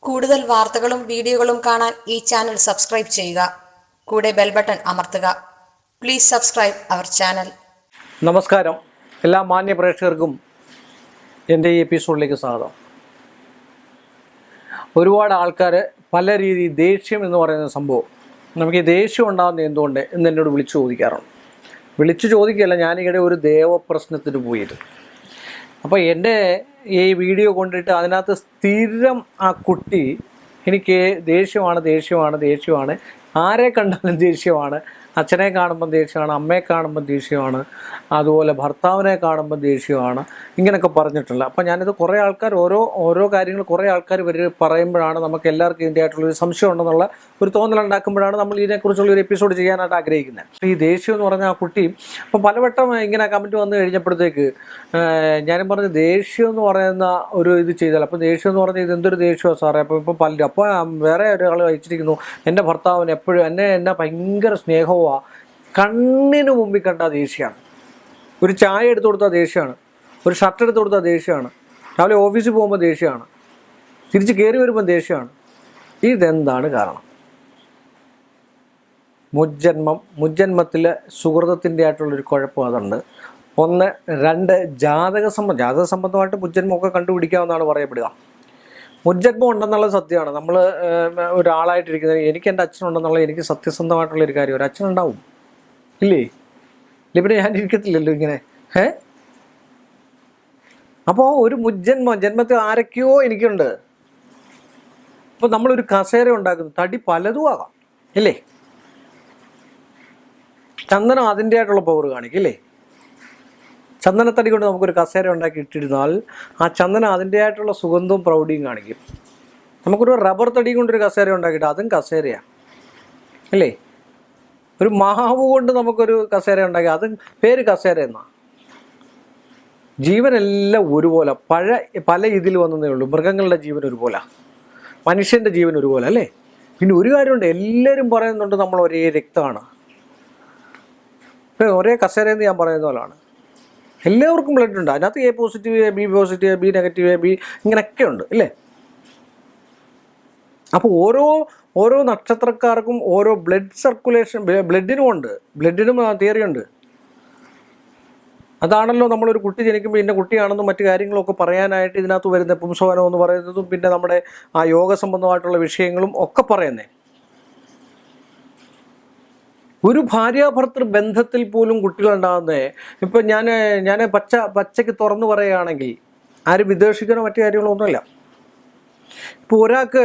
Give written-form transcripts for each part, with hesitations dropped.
കൂടുതൽ വാർത്തകളും വീഡിയോകളും കാണാൻ ഈ ചാനൽ സബ്സ്ക്രൈബ് ചെയ്യുക. കൂടെ ബെൽ ബട്ടൺ അമർത്തുക. Please subscribe our channel. നമസ്കാരം, എല്ലാ മാന്യ പ്രേക്ഷകർക്കും എൻ്റെ ഈ എപ്പിസോഡിലേക്ക് സ്വാഗതം. ഒരുപാട് ആൾക്കാർ പല രീതിയിൽ ദേഷ്യം എന്ന് പറയുന്ന സംഭവം, നമുക്ക് ഈ ദേഷ്യം ഉണ്ടാകുന്നത് എന്തുകൊണ്ട് എന്ന് എന്നോട് വിളിച്ചു ചോദിക്കാറുണ്ട്. വിളിച്ചു ചോദിക്കുകയല്ല, ഞാനിവിടെ ഒരു ദേവപ്രശ്നത്തിന് പോയിരുന്നു. അപ്പോൾ എൻ്റെ ഈ വീഡിയോ കൊണ്ടിട്ട് അതിനകത്ത് സ്ഥിരം ആ കുട്ടി എനിക്ക് ദേഷ്യമാണ്, ആരെ കണ്ടാലും ദേഷ്യമാണ്. അച്ഛനെ കാണുമ്പം ദേഷ്യമാണ്, അമ്മയെ കാണുമ്പം ദേഷ്യമാണ്, അതുപോലെ ഭർത്താവിനെ കാണുമ്പം ദേഷ്യമാണ്, ഇങ്ങനെയൊക്കെ പറഞ്ഞിട്ടില്ല. അപ്പോൾ ഞാനിത് കുറേ ആൾക്കാർ ഓരോ കാര്യങ്ങൾ കുറേ ആൾക്കാർ പറയുമ്പോഴാണ് നമുക്ക് എല്ലാവർക്കും ഇതിൻ്റെ ആയിട്ടുള്ളൊരു സംശയം ഉണ്ടെന്നുള്ള ഒരു തോന്നലുണ്ടാക്കുമ്പോഴാണ് നമ്മൾ ഇതിനെക്കുറിച്ചുള്ളൊരു എപ്പിസോഡ് ചെയ്യാനായിട്ട് ആഗ്രഹിക്കുന്നത്. ഈ ദേഷ്യം എന്ന് പറഞ്ഞാൽ ആ കുട്ടി അപ്പോൾ പലവട്ടം ഇങ്ങനെ കമൻറ്റ് വന്നു കഴിഞ്ഞപ്പോഴത്തേക്ക് ഞാനും പറഞ്ഞു, ദേഷ്യം എന്ന് പറയുന്ന ഒരു ഇത് ചെയ്താൽ, അപ്പോൾ ദേഷ്യം എന്ന് പറഞ്ഞാൽ ഇതെന്തൊരു ദേഷ്യമാണ് സാറേ. അപ്പോൾ പലരും അപ്പോൾ വേറെ ഒരാൾ അയച്ചിരിക്കുന്നു, എൻ്റെ ഭർത്താവിന് എപ്പോഴും എന്നെ ഭയങ്കര സ്നേഹവും കണ്ണിന് മുമ്പിൽ കണ്ട ദേഷ്യമാണ്. ഒരു ചായ എടുത്തു കൊടുത്താൽ ദേഷ്യമാണ്, ഒരു ഷർട്ട് എടുത്തു കൊടുത്താൽ ദേഷ്യമാണ്, രാവിലെ ഓഫീസിൽ പോകുമ്പോൾ ദേഷ്യമാണ്, തിരിച്ച് കയറി വരുമ്പോൾ ദേഷ്യമാണ്. ഇതെന്താണ് കാരണം? മുജ്ജന്മത്തിലെ സുഹൃതത്തിൻ്റെ ആയിട്ടുള്ളൊരു കുഴപ്പം അതുണ്ട്. 1, 2 ജാതകസംബന്ധമായിട്ട് മുജ്ജന്മമൊക്കെ കണ്ടുപിടിക്കാമെന്നാണ് പറയപ്പെടുക. മുജ്ജന്മം ഉണ്ടെന്നുള്ളത് സത്യമാണ്. നമ്മൾ ഒരാളായിട്ടിരിക്കുന്നത്, എനിക്ക് എൻ്റെ അച്ഛനുണ്ടെന്നുള്ളത് എനിക്ക് സത്യസന്ധമായിട്ടുള്ളൊരു കാര്യം. ഒരു അച്ഛനുണ്ടാവും ഇല്ലേ? പിന്നെ ഞാൻ ഇരിക്കത്തില്ലല്ലോ ഇങ്ങനെ. അപ്പോൾ ഒരു ജന്മത്തിൽ ആരൊക്കെയോ എനിക്കുണ്ട്. അപ്പോൾ നമ്മളൊരു കസേര ഉണ്ടാക്കുന്നു, തടി പലതും ആകാം ഇല്ലേ? ചന്ദനം അതിൻ്റെ ആയിട്ടുള്ള പവർ കാണിക്കില്ലേ? ചന്ദനത്തടി കൊണ്ട് നമുക്കൊരു കസേര ഉണ്ടാക്കി ഇട്ടിരുന്നാൽ ആ ചന്ദനം അതിൻ്റെ ആയിട്ടുള്ള സുഗന്ധവും പ്രൗഢിയും കാണിക്കും. നമുക്കൊരു റബ്ബർ തടി കൊണ്ടൊരു കസേര ഉണ്ടാക്കിയിട്ട് അതും കസേരയാണ് അല്ലേ? ഒരു മാവ് കൊണ്ട് നമുക്കൊരു കസേര ഉണ്ടാക്കി അതും പേര് കസേര എന്നാണ്. ജീവനെല്ലാം ഒരുപോലെ, പല ഇതിൽ വന്നതേ ഉള്ളൂ. മൃഗങ്ങളുടെ ജീവൻ ഒരുപോലെ, മനുഷ്യൻ്റെ ജീവൻ ഒരുപോലെ അല്ലേ? പിന്നെ ഒരു കാര്യമുണ്ട്, എല്ലാവരും പറയുന്നുണ്ട് നമ്മൾ ഒരേ രക്തമാണ്, ഒരേ കസേരയെന്ന് ഞാൻ പറയുന്ന പോലെയാണ്. എല്ലാവർക്കും ബ്ലഡ് ഉണ്ട്. അതിനകത്ത് A positive, B positive, B negative, B ഇങ്ങനെയൊക്കെ ഉണ്ട് അല്ലേ? അപ്പോൾ ഓരോ നക്ഷത്രക്കാർക്കും ഓരോ ബ്ലഡ് സർക്കുലേഷൻ, ബ്ലഡിനും തിയറി ഉണ്ട്. അതാണല്ലോ നമ്മളൊരു കുട്ടി ജനിക്കുമ്പോൾ ഇന്ന കുട്ടിയാണെന്നും മറ്റു കാര്യങ്ങളൊക്കെ പറയാനായിട്ട് ഇതിനകത്ത് വരുന്ന പുംസവനം എന്ന് പറയുന്നതും പിന്നെ നമ്മുടെ ആ യോഗ സംബന്ധമായിട്ടുള്ള വിഷയങ്ങളും ഒക്കെ പറയുന്നേ. ഒരു ഭാര്യാഭർത്തൃ ബന്ധത്തിൽ പോലും കുട്ടികളുണ്ടാകുന്നത് ഇപ്പം ഞാൻ പച്ചയ്ക്ക് തുറന്നു പറയുകയാണെങ്കിൽ ആരും വിദേശിക്കാനോ മറ്റു കാര്യങ്ങളോ ഒന്നുമില്ല. ഇപ്പോൾ ഒരാൾക്ക്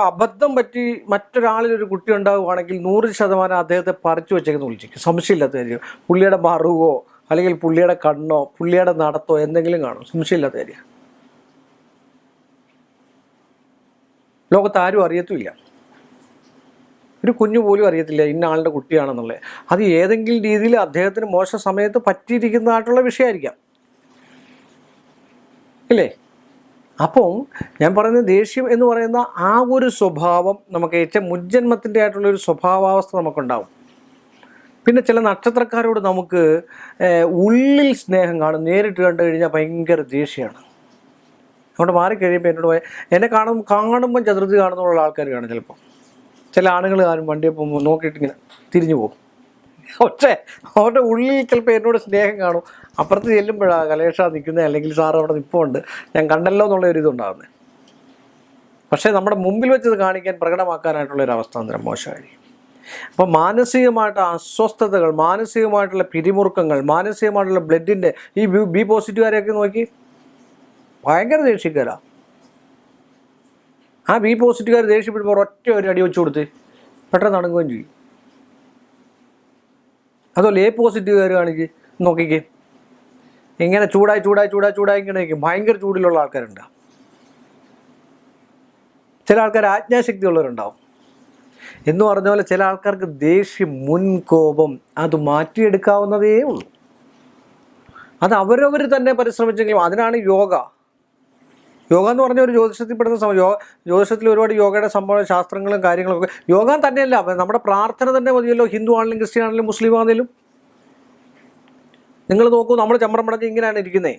അബദ്ധം പറ്റി മറ്റൊരാളിലൊരു കുട്ടി ഉണ്ടാവുകയാണെങ്കിൽ 100% അദ്ദേഹത്തെ പറിച്ചു വെച്ചേക്കുന്ന വിളിച്ചേക്കും, സംശയമില്ലാത്ത കാര്യം. പുള്ളിയുടെ മറുവോ അല്ലെങ്കിൽ പുള്ളിയുടെ കണ്ണോ പുള്ളിയുടെ നടത്തോ എന്തെങ്കിലും കാണും, സംശയമില്ലാത്ത കാര്യം. ലോകത്ത് ആരും അറിയത്തുമില്ല, ഒരു കുഞ്ഞു പോലും അറിയത്തില്ല ഇന്ന ആളുടെ കുട്ടിയാണെന്നുള്ളത്. അത് ഏതെങ്കിലും രീതിയിൽ അദ്ദേഹത്തിന് മോശ സമയത്ത് പറ്റിയിരിക്കുന്നതായിട്ടുള്ള വിഷയമായിരിക്കാം ഇല്ലേ? അപ്പം ഞാൻ പറയുന്നത്, ദേഷ്യം എന്ന് പറയുന്ന ആ ഒരു സ്വഭാവം നമുക്ക് മുജ്ജന്മത്തിൻ്റെ ആയിട്ടുള്ളൊരു സ്വഭാവാവസ്ഥ നമുക്കുണ്ടാവും. പിന്നെ ചില നക്ഷത്രക്കാരോട് നമുക്ക് ഉള്ളിൽ സ്നേഹം കാണും, നേരിട്ട് കണ്ടു കഴിഞ്ഞാൽ ഭയങ്കര ദേഷ്യമാണ്. അവിടെ മാറിക്കഴിയുമ്പോൾ എന്നെ കാണുമ്പം ചതുർത്ഥി കാണുന്നുള്ള ആൾക്കാർ കാണും. ചിലപ്പോൾ ചില ആണുങ്ങൾ കാണും, വണ്ടിയെ പോകുമ്പോൾ നോക്കിയിട്ട് ഇങ്ങനെ തിരിഞ്ഞു പോകും. പക്ഷേ അവരുടെ ഉള്ളിൽ ചിലപ്പോൾ എന്നോട് സ്നേഹം കാണും. അപ്പുറത്ത് ചെല്ലുമ്പോഴാണ് കലേഷ നിൽക്കുന്നത്, അല്ലെങ്കിൽ സാറ് അവിടെ നിൽപ്പുണ്ട്, ഞാൻ കണ്ടല്ലോ എന്നുള്ള ഒരു ഇതുണ്ടാകുന്നത്. പക്ഷേ നമ്മുടെ മുമ്പിൽ വെച്ചത് കാണിക്കാൻ, പ്രകടമാക്കാനായിട്ടുള്ളൊരവസ്ഥ അന്നേരം മോശമായിരിക്കും. അപ്പോൾ മാനസികമായിട്ട് അസ്വസ്ഥതകൾ, മാനസികമായിട്ടുള്ള പിരിമുറുക്കങ്ങൾ, മാനസികമായിട്ടുള്ള ബ്ലഡിൻ്റെ ഈ B പോസിറ്റീവുകാരെയൊക്കെ നോക്കി ഭയങ്കര ദേഷ്യക്കാരാണ്. ആ B പോസിറ്റീവുകാർ ദേഷ്യപ്പെടുമ്പോൾ ഒരു അടി വെച്ച് കൊടുത്ത് പെട്ടെന്ന് അടങ്ങുകയും ചെയ്യും. അതുപോലെ A പോസിറ്റീവുകാർ കാണിക്ക് നോക്കിക്കേ, ഇങ്ങനെ ചൂടായി ഇങ്ങനെ നിൽക്കും. ഭയങ്കര ചൂടിലുള്ള ആൾക്കാരുണ്ട്. ചില ആൾക്കാർ ആജ്ഞാശക്തി ഉള്ളവരുണ്ടാവും. എന്ന് പറഞ്ഞ പോലെ ചില ആൾക്കാർക്ക് ദേഷ്യം, മുൻകോപം അത് മാറ്റിയെടുക്കാവുന്നതേ ഉള്ളൂ. അത് അവരവർ തന്നെ പരിശ്രമിച്ചെങ്കിലും അതിനാണ് യോഗ എന്ന് പറഞ്ഞ ഒരു ജ്യോതിഷത്തിൽപ്പെടുന്ന ജ്യോതിഷത്തിൽ ഒരുപാട് യോഗയുടെ സംഭവ ശാസ്ത്രങ്ങളും കാര്യങ്ങളൊക്കെ. യോഗ തന്നെയല്ല, നമ്മുടെ പ്രാർത്ഥന തന്നെ മതിയല്ലോ. ഹിന്ദു ആണെങ്കിലും ക്രിസ്ത്യൻ ആണെങ്കിലും മുസ്ലിം ആണെങ്കിലും നിങ്ങൾ നോക്കൂ, നമ്മൾ ചമ്രം പടഞ്ഞ് ഇങ്ങനെയാണ് ഇരിക്കുന്നത്.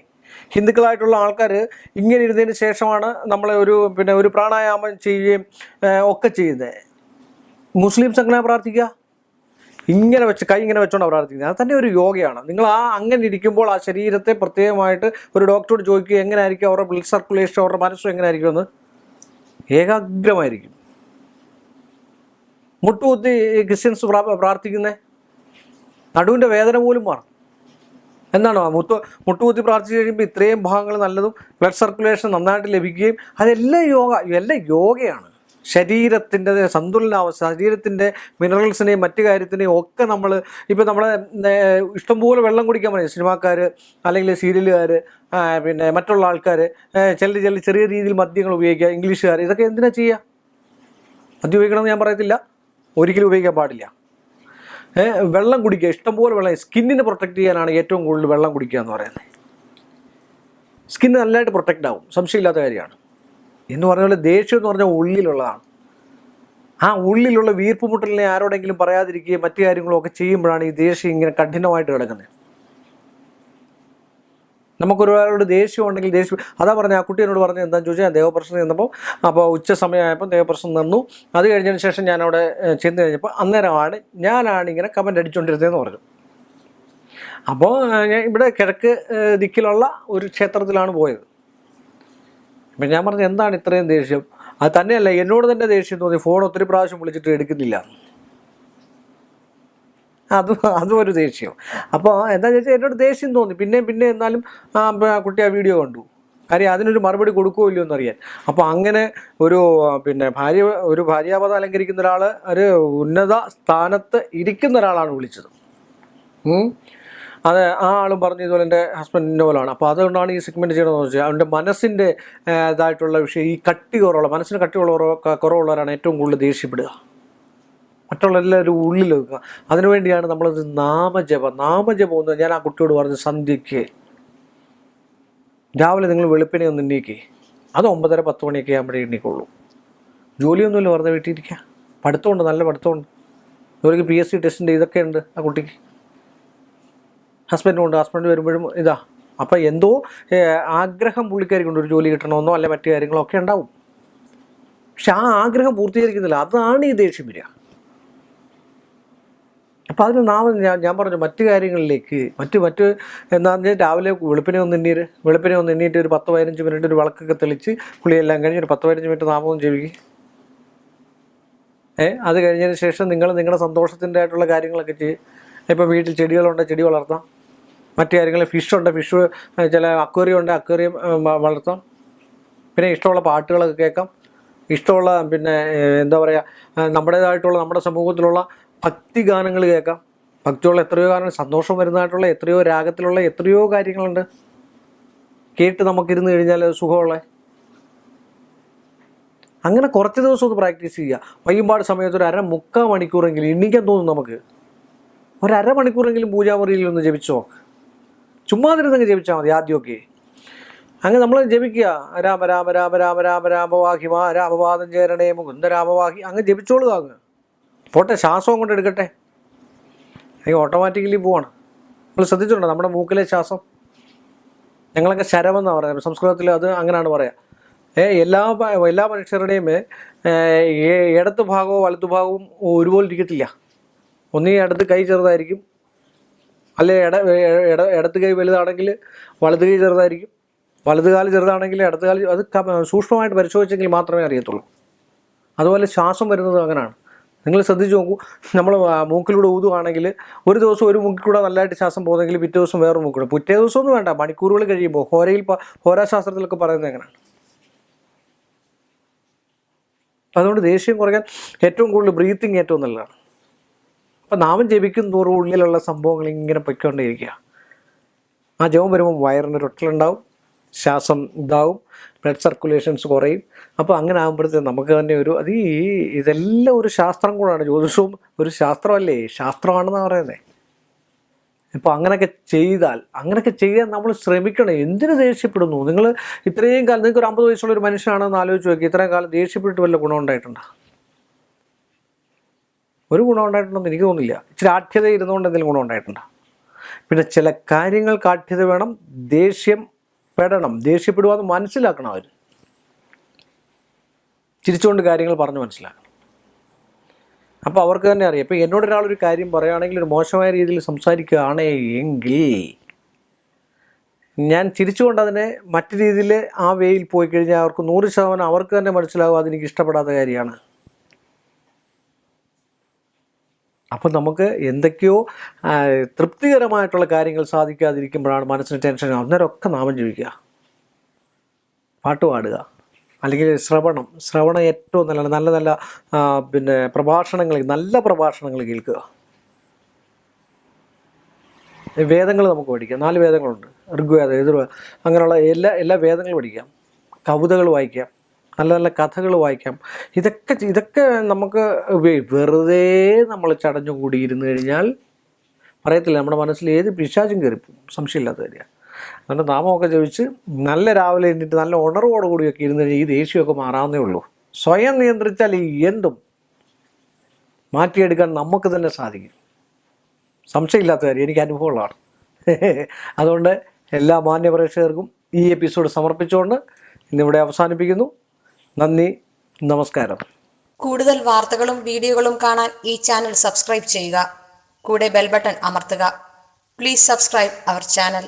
ഹിന്ദുക്കളായിട്ടുള്ള ആൾക്കാർ ഇങ്ങനെ ഇരുന്നതിന് ശേഷമാണ് നമ്മൾ ഒരു പ്രാണായാമം ചെയ്യുകയും ഒക്കെ ചെയ്യുന്നത്. മുസ്ലിംസ് എങ്ങനെ പ്രാർത്ഥിക്കുക? ഇങ്ങനെ വെച്ച് കൈ ഇങ്ങനെ വെച്ചോണ്ടാണ് പ്രാർത്ഥിക്കുന്നത്. അത് തന്നെ ഒരു യോഗയാണ്. നിങ്ങൾ അങ്ങനെ ഇരിക്കുമ്പോൾ ആ ശരീരത്തെ പ്രത്യേകമായിട്ട് ഒരു ഡോക്ടറോട് ചോദിക്കുക എങ്ങനെ ആയിരിക്കും അവരുടെ ബ്ലഡ് സർക്കുലേഷൻ, അവരുടെ മനസ്സും എങ്ങനെ ആയിരിക്കും എന്ന്. ഏകാഗ്രമായിരിക്കും. മുട്ടുകുത്തി ക്രിസ്ത്യൻസ് പ്രാർത്ഥിക്കുന്നത് നടുവിൻ്റെ വേദന പോലും മാറും. എന്താണോ മുട്ടുകുത്തി പ്രാർത്ഥിച്ച് കഴിയുമ്പോൾ ഇത്രയും ഭാഗങ്ങൾ നല്ലതും ബ്ലഡ് സർക്കുലേഷൻ നന്നായിട്ട് ലഭിക്കുകയും എല്ലാം യോഗയാണ്. ശരീരത്തിൻ്റെ സന്തുലനാവസ്ഥ, ശരീരത്തിൻ്റെ മിനറൽസിനെയും മറ്റു കാര്യത്തിനെയും ഒക്കെ ഇപ്പോൾ നമ്മളെ ഇഷ്ടംപോലെ വെള്ളം കുടിക്കാൻ പറയും സിനിമാക്കാർ, അല്ലെങ്കിൽ സീരിയലുകാർ, പിന്നെ മറ്റുള്ള ആൾക്കാർ, ചെറിയ രീതിയിൽ മദ്യങ്ങൾ ഉപയോഗിക്കുക, ഇംഗ്ലീഷുകാർ. ഇതൊക്കെ എന്തിനാ ചെയ്യുക? മദ്യം ഉപയോഗിക്കണമെന്ന് ഞാൻ പറയത്തില്ല, ഒരിക്കലും ഉപയോഗിക്കാൻ പാടില്ല. വെള്ളം കുടിക്കുക, ഇഷ്ടംപോലെ വെള്ളം. സ്കിന്നിനെ പ്രൊട്ടക്റ്റ് ചെയ്യാനാണ് ഏറ്റവും കൂടുതൽ വെള്ളം കുടിക്കുക എന്ന് പറയുന്നത്. സ്കിന്ന് നല്ലതായിട്ട് പ്രൊട്ടക്റ്റ് ആവും, സംശയമില്ലാത്ത കാര്യമാണ്. എന്ന് പറഞ്ഞ പോലെ ദേഷ്യം എന്ന് പറഞ്ഞാൽ ഉള്ളിലുള്ളതാണ്. ആ ഉള്ളിലുള്ള വീർപ്പുമുട്ടലിനെ ആരോടെങ്കിലും പറയാതിരിക്കുകയും മറ്റു കാര്യങ്ങളും ഒക്കെ ചെയ്യുമ്പോഴാണ് ഈ ദേഷ്യം ഇങ്ങനെ കഠിനമായിട്ട് കിടക്കുന്നത്. നമുക്കൊരാളോട് ദേഷ്യം ഉണ്ടെങ്കിൽ അതാ പറഞ്ഞ ആ കുട്ടി എന്നോട് പറഞ്ഞത് എന്താണെന്ന് ചോദിച്ചാൽ, ഞാൻ ദേവപ്രശ്നം ചെന്നപ്പോൾ അപ്പോൾ ഉച്ച സമയമായപ്പോൾ ദേവപ്രശ്നം നിന്നു. അത് കഴിഞ്ഞതിന് ശേഷം ഞാൻ അവിടെ ചെന്ന് കഴിഞ്ഞപ്പോൾ അന്നേരമാണ് ഞാനാണ് ഇങ്ങനെ കമൻ്റ് അടിച്ചുകൊണ്ടിരുന്നതെന്ന് പറഞ്ഞു. അപ്പോൾ ഞാൻ ഇവിടെ കിഴക്ക് ദിക്കിലുള്ള ഒരു ക്ഷേത്രത്തിലാണ് പോയത്. അപ്പം ഞാൻ പറഞ്ഞു എന്താണ് ഇത്രയും ദേഷ്യം? അത് തന്നെയല്ല, എന്നോട് തന്നെ ദേഷ്യം തോന്നി. ഫോൺ ഒത്തിരി പ്രാവശ്യം വിളിച്ചിട്ട് എടുക്കുന്നില്ല, അതും ഒരു ദേഷ്യം. അപ്പോൾ എന്താ ചോദിച്ചാൽ എന്നോട് ദേഷ്യം തോന്നി. പിന്നെ എന്നാലും കുട്ടി ആ വീഡിയോ കണ്ടു. കാര്യം അതിനൊരു മറുപടി കൊടുക്കുമോ ഇല്ലയോ എന്നറിയാൻ. അപ്പോൾ അങ്ങനെ ഒരു ഭാര്യാപദം അലങ്കരിക്കുന്ന ഒരാൾ, ഒരു ഉന്നത സ്ഥാനത്ത് ഇരിക്കുന്ന ഒരാളാണ് വിളിച്ചത്. അത് ആ ആളും പറഞ്ഞു ഇതുപോലെ എൻ്റെ ഹസ്ബൻഡിൻ്റെ പോലാണ്. അപ്പോൾ അതുകൊണ്ടാണ് ഈ സെഗ്മെൻറ്റ് ചെയ്യണമെന്ന് വെച്ചാൽ അവൻ്റെ മനസ്സിൻ്റെ ഇതായിട്ടുള്ള വിഷയം, ഈ മനസ്സിന് കുറവുള്ളവരാണ് ഏറ്റവും കൂടുതൽ ദേഷ്യപ്പെടുക. മറ്റുള്ള എല്ലാവരും ഉള്ളിൽ വെക്കുക. അതിനുവേണ്ടിയാണ് നമ്മളത് നാമജപം എന്ന് ഞാൻ ആ കുട്ടിയോട് പറഞ്ഞു, സന്ധ്യയ്ക്ക് രാവിലെ നിങ്ങൾ വെളുപ്പിനെ ഒന്ന് എണ്ണീക്കേ. അത് 9:30-10 മണിയൊക്കെ ആകുമ്പോഴേ എണ്ണീക്കുള്ളൂ. ജോലിയൊന്നുമില്ല, വെറുതെ വീട്ടിലിരിക്കുക. പഠിത്തമുണ്ട്, നല്ല പഠിത്തമുണ്ട്. ജോലിക്ക് PSC ടെസ്റ്റിൻ്റെ ഇതൊക്കെ ഉണ്ട് ആ കുട്ടിക്ക്. ഹസ്ബൻഡ് വരുമ്പോഴും ഇതാ. അപ്പം എന്തോ ആഗ്രഹം പുള്ളിക്കാരിക്കൊണ്ട് ഒരു ജോലി കിട്ടണമെന്നോ അല്ലെ മറ്റു കാര്യങ്ങളൊക്കെ ഉണ്ടാവും. പക്ഷെ ആ ആഗ്രഹം പൂർത്തീകരിക്കുന്നില്ല. അതാണ് ഈ ദേഷ്യം വരിക. അപ്പം അതിന് ഞാൻ പറഞ്ഞു മറ്റു കാര്യങ്ങളിലേക്ക് മറ്റ് എന്താ പറഞ്ഞാൽ രാവിലെ വെളുപ്പിനെ ഒന്ന് എണ്ണീട്ട് ഒരു 10-15 മിനിറ്റ് ഒരു വിളക്കൊക്കെ തെളിച്ച് കുളിയെല്ലാം കഴിഞ്ഞ് ഒരു 10-15 മിനിറ്റ് നാമവും ജപിക്കുക. അത് കഴിഞ്ഞതിന് ശേഷം നിങ്ങളുടെ സന്തോഷത്തിൻ്റെ ആയിട്ടുള്ള കാര്യങ്ങളൊക്കെ ചെയ്യും. ഇപ്പോൾ വീട്ടിൽ ചെടികളുണ്ട്, ചെടി വളർത്താം. മറ്റു കാര്യങ്ങൾ ഫിഷ് ചില അക്വേറിയം വളർത്താം. പിന്നെ ഇഷ്ടമുള്ള പാട്ടുകളൊക്കെ കേൾക്കാം. ഇഷ്ടമുള്ള എന്താ പറയുക, നമ്മുടെ സമൂഹത്തിലുള്ള ഭക്തി ഗാനങ്ങൾ കേൾക്കാം. ഭക്തിയുള്ള എത്രയോ ഗാനങ്ങൾ, സന്തോഷം വരുന്നതായിട്ടുള്ള എത്രയോ രാഗത്തിലുള്ള എത്രയോ കാര്യങ്ങളുണ്ട്. കേട്ട് നമുക്കിരുന്ന് കഴിഞ്ഞാൽ സുഖമുള്ള. അങ്ങനെ കുറച്ച് ദിവസം ഒന്ന് പ്രാക്ടീസ് ചെയ്യുക. വൈകുമ്പാട് സമയത്ത് ഒരു 1/4 മണിക്കൂറെങ്കിലും എണ്ണിക്കാൻ തോന്നും നമുക്ക്. ഒരു 1/2 മണിക്കൂറെങ്കിലും പൂജാമുറിയിൽ ഒന്ന് ജപിച്ചു നോക്ക്. ചുമ്മാതിരുന്നങ്ങ് ജപിച്ചാൽ മതി ആദ്യമൊക്കെ. അങ്ങനെ നമ്മൾ ജപിക്കുക, രാമ രാമ രാമ രാമ രാമ രാമവാഹി മാ രാമപാദം ചേരണേ മുകുന്ദ രാമവാഹി. അങ്ങ് ജപിച്ചോളുക. അങ്ങ് പോട്ടെ, ശ്വാസം കൊണ്ട് എടുക്കട്ടെ. ഓട്ടോമാറ്റിക്കലി പോവാണ്. നമ്മൾ ശ്രദ്ധിച്ചിട്ടുണ്ടോ നമ്മുടെ മൂക്കിലെ ശ്വാസം? ഞങ്ങളൊക്കെ ശരമെന്നാണ് പറയുന്നത്, സംസ്കൃതത്തിൽ അത് അങ്ങനെയാണ് പറയുക. എല്ലാ മനുഷ്യരുടെയും ഇടത്ത് ഭാഗവും വലത്തു ഭാഗവും ഒരുപോലെ ഇരിക്കത്തില്ല. ഒന്നീ ഇടത്ത് കൈ ചെറുതായിരിക്കും, അല്ലെ ഇടത്ത് കൈ വലുതാണെങ്കിൽ വലത് കൈ ചെറുതായിരിക്കും, വലത് കാല് ചെറുതാണെങ്കിൽ ഇടത്ത് കാല്. അത് സൂക്ഷ്മമായിട്ട് പരിശോധിച്ചെങ്കിൽ മാത്രമേ അറിയത്തുള്ളൂ. അതുപോലെ ശ്വാസം വരുന്നത് അങ്ങനെയാണ്. നിങ്ങൾ ശ്രദ്ധിച്ച് നോക്കൂ. നമ്മൾ മൂക്കിലൂടെ ഊതുകയാണെങ്കിൽ ഒരു ദിവസം ഒരു മൂക്കിലൂടെ നല്ലതായിട്ട് ശ്വാസം പോകുന്നെങ്കിൽ പിറ്റേ ദിവസം വേറെ മൂക്കിലൂടെ. പിറ്റേ ദിവസമൊന്നും വേണ്ട, മണിക്കൂറുകൾ കഴിയുമ്പോൾ. ഹോരാശാസ്ത്രത്തിലൊക്കെ പറയുന്നത് എങ്ങനെയാണ്. അതുകൊണ്ട് ദേഷ്യം കുറയ്ക്കാൻ ഏറ്റവും കൂടുതൽ ബ്രീത്തിങ് ഏറ്റവും നല്ലതാണ്. അപ്പം നാമം ജപിക്കും തോറും ഉള്ളിലുള്ള സംഭവങ്ങൾ ഇങ്ങനെ പൊയ്ക്കൊണ്ടേയിരിക്കുക. ആ ജപം വരുമ്പോൾ വയറിന് ഒട്ടലുണ്ടാവും, ശ്വാസം ഇതാവും, ബ്ലഡ് സർക്കുലേഷൻസ് കുറയും. അപ്പോൾ അങ്ങനെ ആകുമ്പോഴത്തേക്കും നമുക്ക് തന്നെ ഇതെല്ലാം ഒരു ശാസ്ത്രം കൂടാണ്. ജ്യോതിഷവും ഒരു ശാസ്ത്രമല്ലേ, ശാസ്ത്രമാണെന്നാണ് പറയുന്നത്. ഇപ്പോൾ അങ്ങനെയൊക്കെ ചെയ്യാൻ നമ്മൾ ശ്രമിക്കണം. എന്തിനു ദേഷ്യപ്പെടുന്നു? നിങ്ങൾ ഇത്രയും കാലം, നിങ്ങൾക്ക് ഒരു 50 വയസ്സുള്ള ഒരു മനുഷ്യനാണെന്ന് ആലോചിച്ച് നോക്കി. ഇത്രയും കാലം ദേഷ്യപ്പെട്ടിട്ട് വല്ല ഗുണമുണ്ടായിട്ടുണ്ടോ? ഒരു ഗുണം ഉണ്ടായിട്ടുണ്ടെന്ന് എനിക്ക് തോന്നുന്നില്ല. ഇച്ചിരി ആഠ്യത ഇരുന്നുകൊണ്ട് എന്തെങ്കിലും ഗുണം ഉണ്ടായിട്ടുണ്ടോ? പിന്നെ ചില കാര്യങ്ങൾക്ക് ആഠ്യത വേണം. ദേഷ്യം പെടണം, ദേഷ്യപ്പെടുവാന്ന് മനസ്സിലാക്കണം അവർ. ചിരിച്ചുകൊണ്ട് കാര്യങ്ങൾ പറഞ്ഞ് മനസ്സിലാക്കണം. അപ്പോൾ അവർക്ക് തന്നെ അറിയാം. ഇപ്പോൾ എന്നോടൊരാളൊരു കാര്യം പറയുകയാണെങ്കിൽ ഒരു മോശമായ രീതിയിൽ സംസാരിക്കുകയാണ് എങ്കിൽ ഞാൻ ചിരിച്ചുകൊണ്ട് അതിനെ മറ്റു രീതിയിൽ ആ വേയിൽ പോയി കഴിഞ്ഞാൽ അവർക്ക് 100% അവർക്ക് തന്നെ മനസ്സിലാവും അതെനിക്ക് ഇഷ്ടപ്പെടാത്ത കാര്യമാണ്. അപ്പം നമുക്ക് എന്തൊക്കെയോ തൃപ്തികരമായിട്ടുള്ള കാര്യങ്ങൾ സാധിക്കാതിരിക്കുമ്പോഴാണ് മനസ്സിന് ടെൻഷൻ. അന്നേരമൊക്കെ നാമം ജപിക്കുക, പാട്ട് പാടുക, അല്ലെങ്കിൽ ശ്രവണം ഏറ്റവും നല്ലതാണ്. നല്ല നല്ല നല്ല പ്രഭാഷണങ്ങൾ കേൾക്കുക. വേദങ്ങൾ നമുക്ക് പഠിക്കാം. 4 വേദങ്ങളുണ്ട്, ഋഗ്വേദം, യജുർവേദം, അങ്ങനെയുള്ള എല്ലാ വേദങ്ങളും പഠിക്കാം. കവിതകൾ വായിക്കാം, നല്ല നല്ല കഥകൾ വായിക്കാം. ഇതൊക്കെ നമുക്ക് വെറുതെ നമ്മൾ ചടഞ്ഞു കൂടിയിരുന്ന് കഴിഞ്ഞാൽ പറയത്തില്ല, നമ്മുടെ മനസ്സിൽ ഏത് പിശാചും കയറിപ്പോവും, സംശയമില്ലാത്ത കാര്യമാണ്. അതുകൊണ്ട് നാമമൊക്കെ ജപിച്ച് നല്ല രാവിലെ എണ്ണിട്ട് നല്ല ഉണർവോടുകൂടിയൊക്കെ ഇരുന്ന് കഴിഞ്ഞാൽ ഈ ദേഷ്യമൊക്കെ മാറാവുന്നേ ഉള്ളൂ. സ്വയം നിയന്ത്രിച്ചാൽ എന്തും മാറ്റിയെടുക്കാൻ നമുക്ക് തന്നെ സാധിക്കും. സംശയമില്ലാത്ത കാര്യം, എനിക്ക് അനുഭവമുള്ളതാണ്. അതുകൊണ്ട് എല്ലാ മാന്യ പ്രേക്ഷകർക്കും ഈ എപ്പിസോഡ് സമർപ്പിച്ചുകൊണ്ട് ഇന്നിവിടെ അവസാനിപ്പിക്കുന്നു. നന്ദി, നമസ്കാരം. കൂടുതൽ വാർത്തകളും വീഡിയോകളും കാണാൻ ഈ ചാനൽ സബ്സ്ക്രൈബ് ചെയ്യുക. കൂടെ ബെൽ ബട്ടൺ അമർത്തുക. Please subscribe our channel.